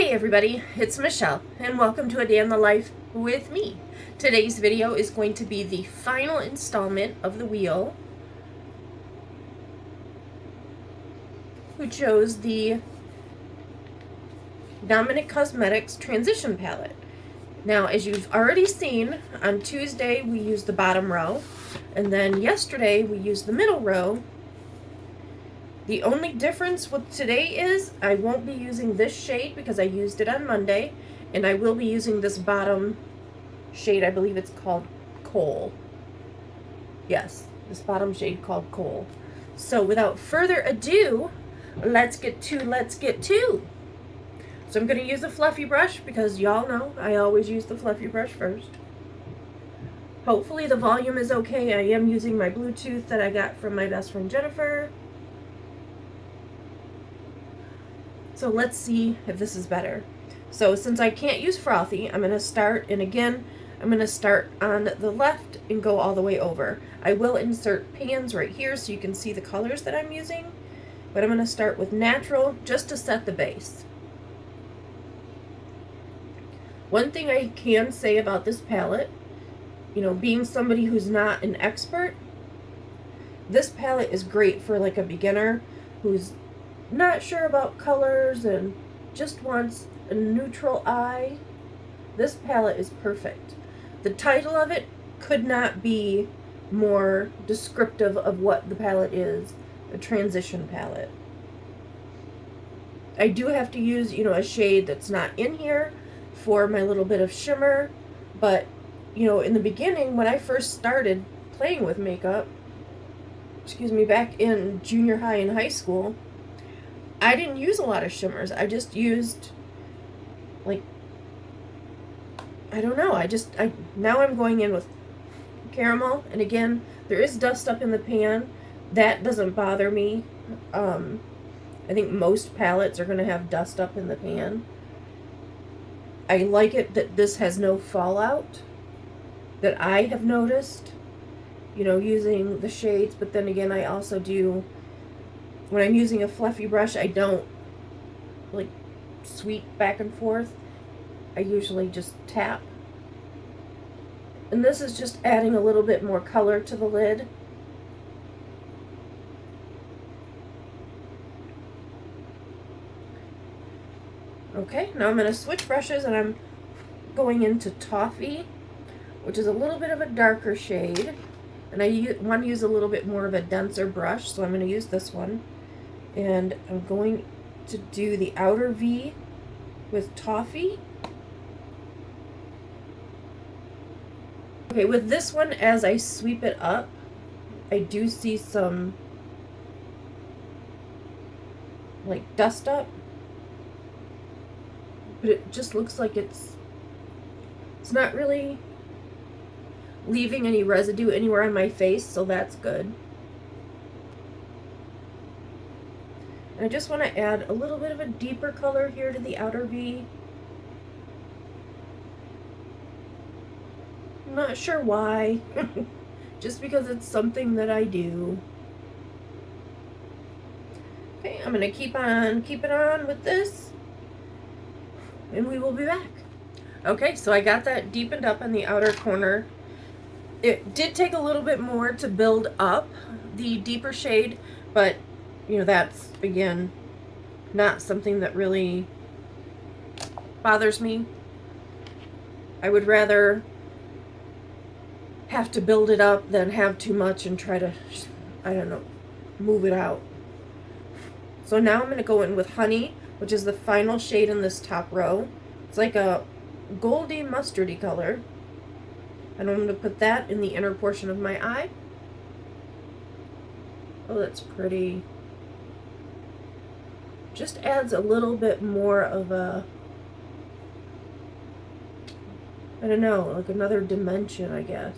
Hey everybody, it's Michelle, and welcome to A Day in the Life with me. Today's video is going to be the final installment of the wheel, who chose the Dominic Cosmetics Transition Palette. Now, as you've already seen, on Tuesday we used the bottom row, and then yesterday we used the middle row. The only difference with today is I won't be using this shade because I used it on Monday, and I will be using this bottom shade. I believe it's called Coal. Yes, this bottom shade called Coal. So without further ado, let's get to. So I'm going to use a fluffy brush because y'all know I always use the fluffy brush first. Hopefully the volume is okay. I am using my Bluetooth that I got from my best friend Jennifer. So let's see if this is better. So since I can't use frothy, I'm going to start, and again, I'm going to start on the left and go all the way over. I will insert pans right here so you can see the colors that I'm using, but I'm going to start with natural just to set the base. One thing I can say about this palette, you know, being somebody who's not an expert, this palette is great for like a beginner who's not sure about colors and just wants a neutral eye. This palette is perfect. The title of it could not be more descriptive of what the palette is, a transition palette. I do have to use, you know, a shade that's not in here for my little bit of shimmer, but, you know, in the beginning when I first started playing with makeup, back in junior high and high school, I didn't use a lot of shimmers. I just used, like, I don't know. Now I'm going in with caramel. And again, there is dust up in the pan. That doesn't bother me. I think most palettes are going to have dust up in the pan. I like it that this has no fallout that I have noticed, you know, using the shades. But then again, I also do, when I'm using a fluffy brush, I don't like sweep back and forth. I usually just tap. And this is just adding a little bit more color to the lid. Okay, now I'm going to switch brushes, and I'm going into Toffee, which is a little bit of a darker shade. And I want to use a little bit more of a denser brush, so I'm going to use this one. And I'm going to do the outer V with Toffee. Okay, with this one, as I sweep it up, I do see some, like, dust up. But it just looks like it's not really leaving any residue anywhere on my face, so that's good. And I just want to add a little bit of a deeper color here to the outer V. I'm not sure why. Just because it's something that I do. Okay, I'm going to keep it on with this, and we will be back. Okay, so I got that deepened up in the outer corner. It did take a little bit more to build up the deeper shade, but you know, that's, again, not something that really bothers me. I would rather have to build it up than have too much and try to, I don't know, move it out. So now I'm going to go in with Honey, which is the final shade in this top row. It's like a goldy mustardy color. And I'm going to put that in the inner portion of my eye. Oh, that's pretty. Just adds a little bit more of a, I don't know, like another dimension, I guess.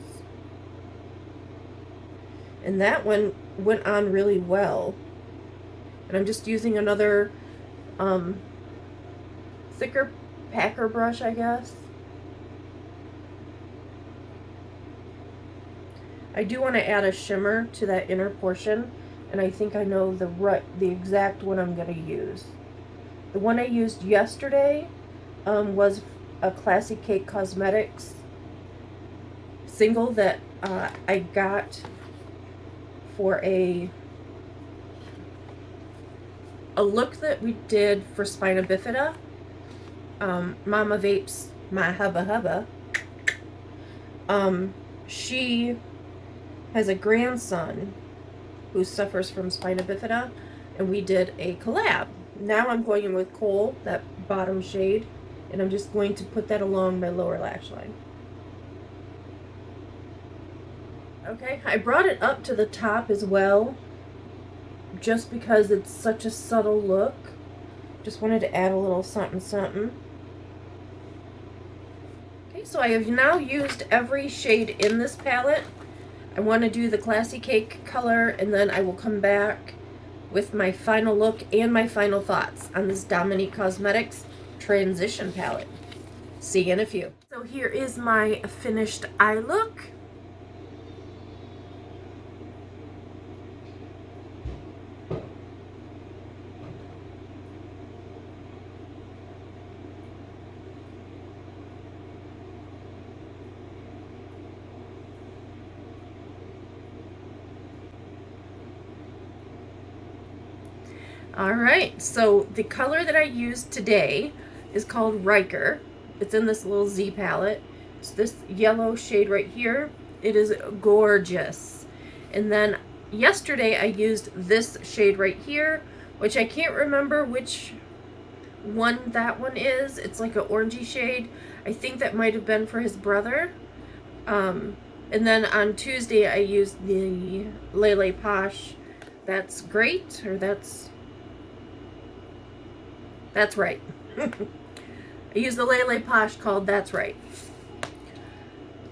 And that one went on really well. And I'm just using another thicker packer brush, I guess. I do want to add a shimmer to that inner portion, and I think I know the exact one I'm going to use. The one I used yesterday was a Classy Cake Cosmetics single that I got for a look that we did for Spina Bifida. Mama Vapes, my hubba. She has a grandson who suffers from Spina Bifida, and we did a collab. Now I'm going in with Kohl, that bottom shade, and I'm just going to put that along my lower lash line. Okay, I brought it up to the top as well, just because it's such a subtle look. Just wanted to add a little something something. Okay, so I have now used every shade in this palette. I want to do the Classy Cake color, and then I will come back with my final look and my final thoughts on this Dominique Cosmetics Transition palette. See you in a few. So here is my finished eye look. Alright, so the color that I used today is called Riker. It's in this little Z palette. It's this yellow shade right here. It is gorgeous. And then yesterday I used this shade right here, which I can't remember which one that one is. It's like an orangey shade. I think that might have been for his brother. And then on Tuesday I used the Lele Posh That's Great, or That's Right. I used the Lele Posh called That's Right.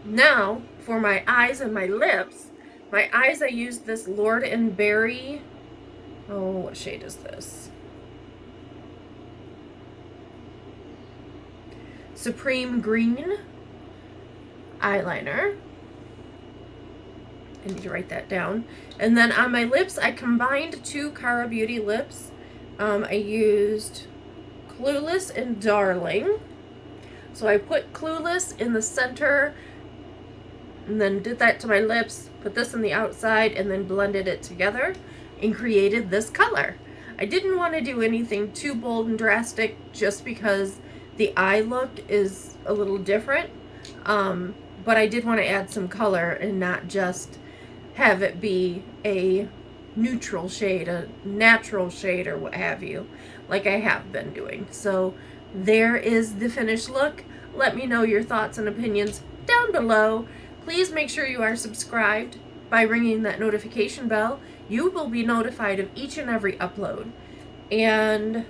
Now, for my eyes and my lips, my eyes I used this Lord and Berry. Oh, what shade is this? Supreme Green eyeliner. I need to write that down. And then on my lips, I combined two Cara Beauty lips. I used Clueless and Darling. So I put Clueless in the center and then did that to my lips, put this on the outside, and then blended it together and created this color. I didn't want to do anything too bold and drastic just because the eye look is a little different, but I did want to add some color and not just have it be a neutral shade, a natural shade, or what have you, like I have been doing. So there is the finished look. Let me know your thoughts and opinions down below. Please make sure you are subscribed by ringing that notification bell. You will be notified of each and every upload. And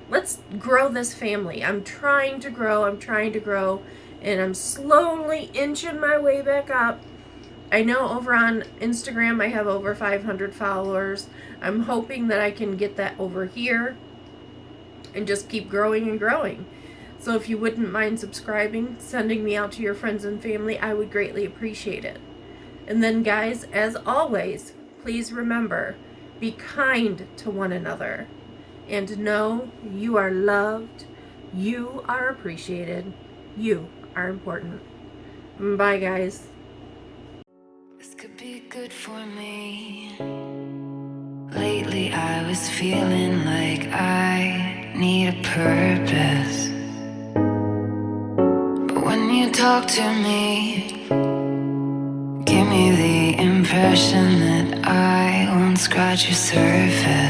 let's grow this family. I'm trying to grow, and I'm slowly inching my way back up. I know over on Instagram I have over 500 followers. I'm hoping that I can get that over here and just keep growing and growing. So if you wouldn't mind subscribing, sending me out to your friends and family, I would greatly appreciate it. And then guys, as always, please remember, be kind to one another. And know you are loved, you are appreciated, you are important. Bye guys. This could be good for me. Lately I was feeling like I need a purpose. But when you talk to me, give me the impression that I won't scratch your surface.